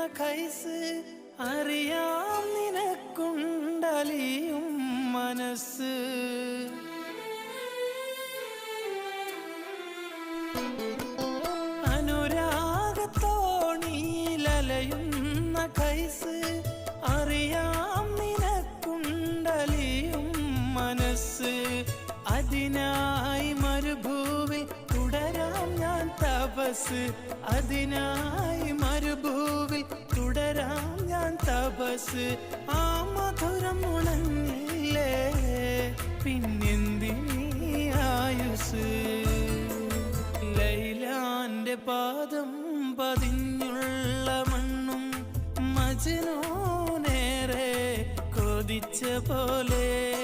കൈസ് അറിയാം നിനക്കുണ്ടലിയും മനസ്സ്. അനുരാഗത്തോണിയിലലയുന്ന കൈസ് അറിയാം നിനക്കുണ്ടലിയും മനസ്സ്. അതിനായി മരുഭൂവിൽ തുടരാം ഞാൻ തപസ്. അതിനായി മരുഭൂവിൽ തുടരാം ഞാൻ തപസ്. ആ മധുരം ഉണങ്ങില്ലേ പിന്നെന്തിനീ ആയുസ്. ലൈലാന്റെ പാദം പതിഞ്ഞുള്ള മണ്ണും മജ്നൂനേറെ കൊതിച്ച പോലെ